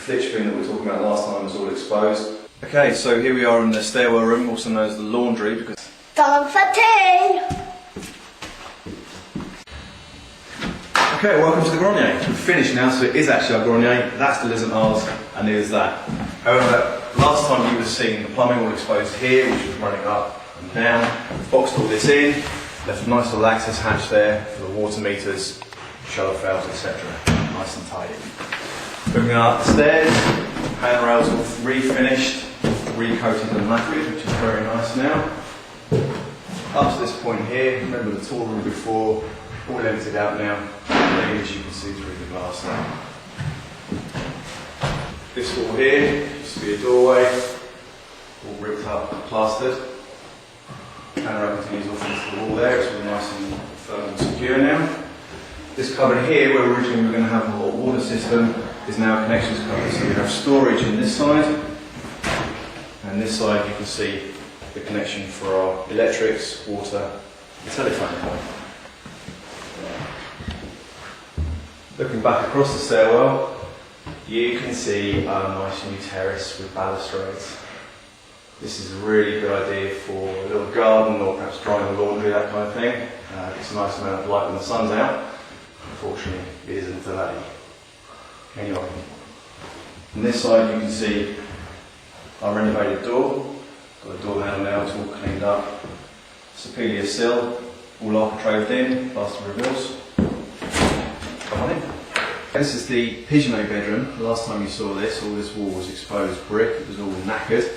flitch beam that we were talking about last time is all exposed. Okay, so here we are in the stairwell room, also known as the laundry, because time for tea! Okay, welcome to the grenier. We're finished now, so it is actually our grenier. That's the lizard R's, and here's that. However, last time you would have seen the plumbing all exposed here, which was running up and down. We've boxed all this in, left a nice little access hatch there for the water meters, shallow valves, etc. Nice and tidy. Moving up the stairs, handrails all refinished, recoated and lacquered, which is very nice now. Up to this point here, remember the tall room before, all emptied out now, as you can see through the glass now. This wall here used to be a doorway, all ripped up, plastered. Handrail continues off into the wall there, it's all nice and firm and secure now. This cupboard here, where originally we were going to have a hot water system, is now a connections cupboard. So we have storage in this side, and this side you can see the connection for our electrics, water, and telephone point. Looking back across the stairwell, you can see a nice new terrace with balustrades. This is a really good idea for a little garden or perhaps drying the laundry, that kind of thing. It's a nice amount of light when the sun's out. Unfortunately, it isn't today. Anyway, on this side you can see our renovated door. Got a door handle now, it's all cleaned up. Superior sill, all architraved in, plaster reveals. Come on in. This is the pigeonnet bedroom. The last time you saw this, all this wall was exposed brick. It was all knackered.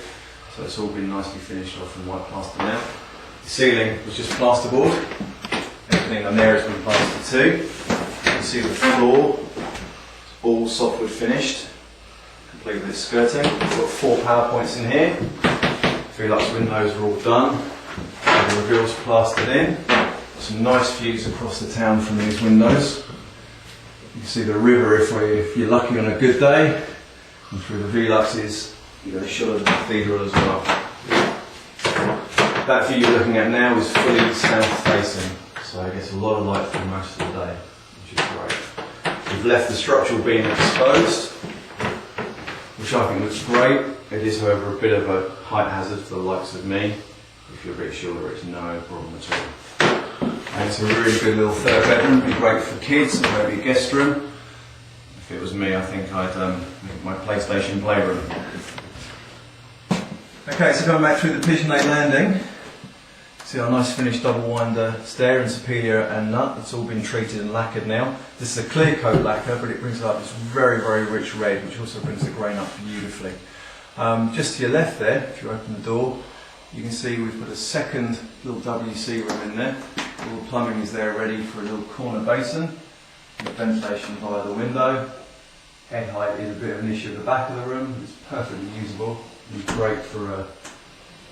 So it's all been nicely finished off and white plaster now. The ceiling was just plasterboard. Everything on there has been plastered too. You can see the floor, it's all softwood finished, complete with its skirting. We've got 4 power points in here. 3 Lux windows are all done. And the reveals plastered in. Some nice views across the town from these windows. You can see the river if you're lucky on a good day. And through the V-Luxes, you get a shot of the cathedral as well. That view you're looking at now is fully south facing, so it gets a lot of light through most of the day, which is great. We've left the structural beam exposed, which I think looks great. It is, however, a bit of a height hazard for the likes of me. If you're a bit shorter, it's no problem at all. And it's a really good little third bedroom, it'd be great for kids, maybe a guest room. If it was me, I think I'd make my PlayStation playroom. Okay, so going back through the pigeonnet landing, see our nice finished double winder stair in superior and nut. It's all been treated and lacquered now. This is a clear coat lacquer, but it brings out this very, very rich red, which also brings the grain up beautifully. Just to your left there, if you open the door, you can see we've put a second little WC room in there. All the plumbing is there ready for a little corner basin. Got ventilation via the window. Head height is a bit of an issue at the back of the room. It's perfectly usable. It'd be great for a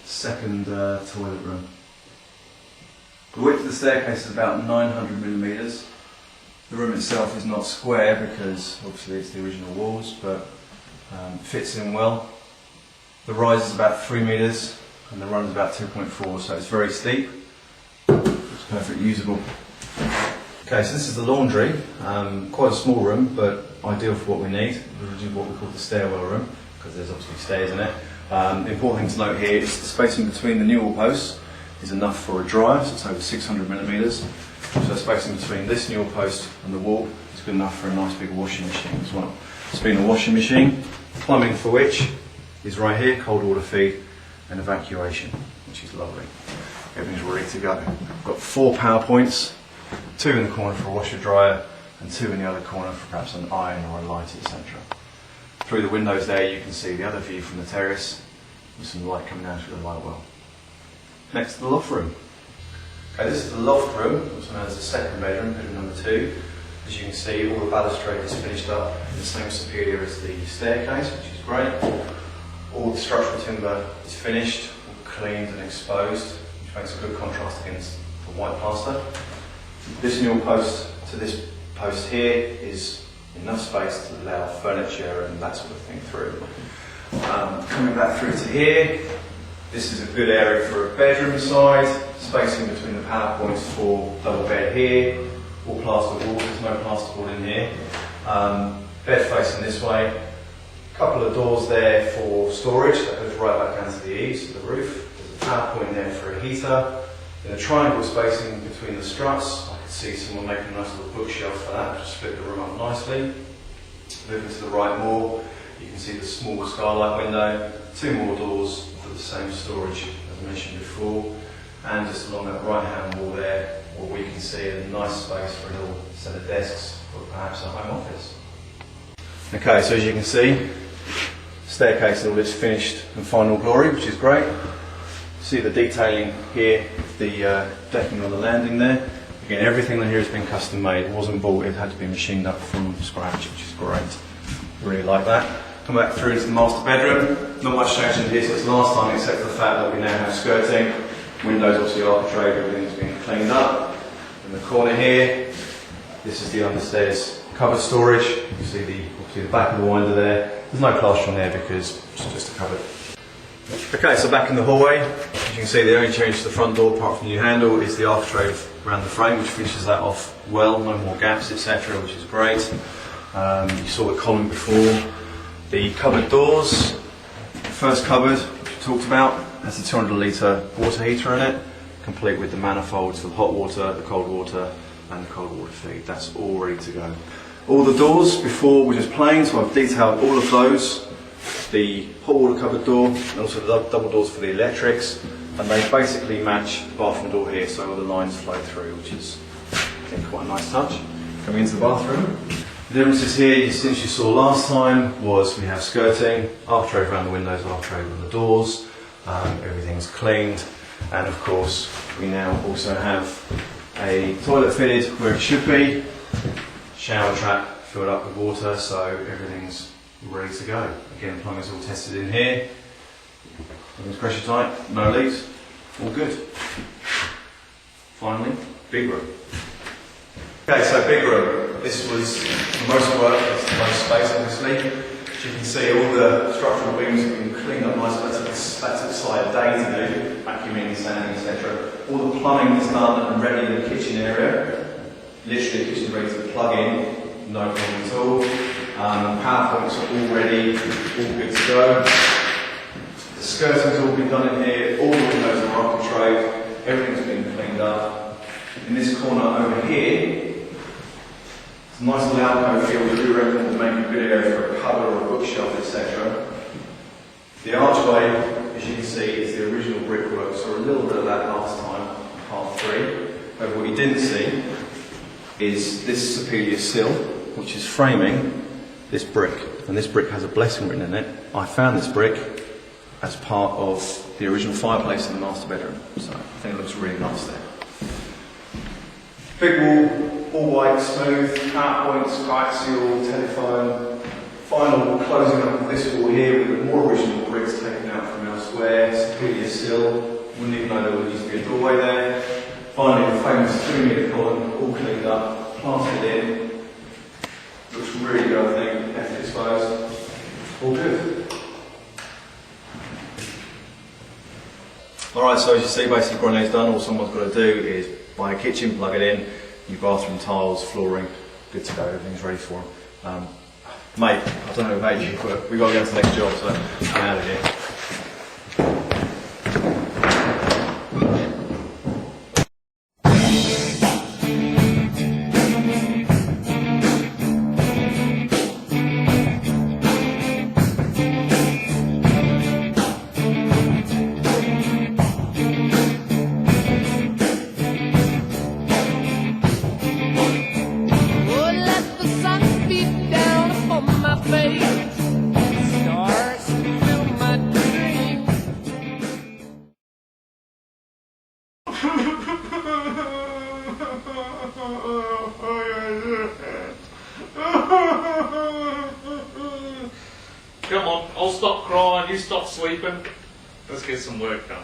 second toilet room. The width of the staircase is about 900mm. The room itself is not square because obviously it's the original walls, but fits in well. The rise is about 3 metres and the run is about 2.4, so it's very steep. It's perfectly usable. Okay, so this is the laundry. Quite a small room, but ideal for what we need. This is what we call the stairwell room, because there's obviously stairs in it. The important thing to note here is the spacing between the newel posts is enough for a dryer, so it's over 600mm. So the spacing between this newel post and the wall is good enough for a nice big washing machine as well. It's been a washing machine, plumbing for which is right here, cold water feed and evacuation, which is lovely. Everything's ready to go. I've got 4 power points, 2 in the corner for a washer dryer and 2 in the other corner for perhaps an iron or a light, etc. Through the windows there you can see the other view from the terrace with some light coming out through the light well. Next to the loft room. Okay, this is the loft room, also known as the second bedroom, bedroom number 2. As you can see, all the balustrade is finished up in the same superior as the staircase, which is great. All the structural timber is finished, all cleaned and exposed, which makes a good contrast against the white plaster. This newel post to this post here is enough space to allow furniture and that sort of thing through. Coming back through to here, this is a good area for a bedroom side, spacing between the power points for double bed here, all plasterboard, there's no plasterboard in here. Bed facing this way, A couple of doors there for storage that goes right back down to the eaves of the roof. There's a power point there for a heater. In a triangle spacing between the struts, I could see someone making a nice little bookshelf for that, just split the room up nicely. Moving to the right more, you can see the small skylight window, 2 more doors for the same storage as I mentioned before, and just along that right hand wall there, what we can see a nice space for a little set of desks or perhaps a home office. Okay, so as you can see, staircase in all its finished and final glory, which is great. See the detailing here, the decking on the landing there. Again, everything in here has been custom made. It wasn't bought, it had to be machined up from scratch, which is great. Really like that. Come back through into the master bedroom. Not much changed in here since last time, except for the fact that we now have skirting. Windows, obviously architrave, everything's been cleaned up. In the corner here, this is the understairs cupboard storage. You can see obviously the back of the winder there. There's no plastering there because it's just a cupboard. Okay, so back in the hallway, as you can see the only change to the front door apart from the new handle is the architrave around the frame, which finishes that off well, no more gaps, etc., which is great. You saw the column before. The cupboard doors, first cupboard which we talked about, has a 200 litre water heater in it, complete with the manifolds for the hot water, the cold water and the cold water feed. That's all ready to go. All the doors before were just plain, so I've detailed all of those. The hot water cupboard door and also the double doors for the electrics, and they basically match the bathroom door here, so all the lines flow through, which is I think quite a nice touch. Coming into the bathroom, the differences here since you saw last time was we have skirting, architrave around the windows, architrave on the doors, everything's cleaned, and of course we now also have a toilet fitted where it should be, shower trap filled up with water, so everything's ready to go. Again, plumbing's all tested in here. Everything's pressure tight, no leaks, all good. Finally, big room. Okay, so big room. This was the most work, it's the most space obviously. As you can see, all the structural beams have been cleaned up nicely. That took side a day to do, vacuuming, sanding, etc. All the plumbing is done and ready in the kitchen area. Literally the kitchen ready to plug in, no problem at all. Power points are all ready, all good to go. The skirting's all been done in here, all the windows are architrave, everything's been cleaned up. In this corner over here, it's a nice little alcove here, which we reckon will make a good area for a cupboard or a bookshelf, etc. The archway, as you can see, is the original brickwork, so a little bit of that last time, part 3. But what you didn't see is this superior sill, which is framing this brick, and this brick has a blessing written in it. I found this brick as part of the original fireplace in the master bedroom, so I think it looks really nice there. Big wall, all white, smooth, power points, coaxial, telephone. Final closing up of this wall here with the more original bricks taken out from elsewhere, superior sill, wouldn't even know there used to be a doorway there. Finally the famous 2-metre column, all cleaned up, planted in. Looks really good, I think, left exposed, all good. Alright, so as you see, basically Grenier's done. All someone's got to do is buy a kitchen, plug it in, new bathroom tiles, flooring, good to go, everything's ready for them. Mate, I don't know who made you, but we've got to go to the next job, so I'm out of here. Come on, I'll stop crying, you stop sleeping. Let's get some work done.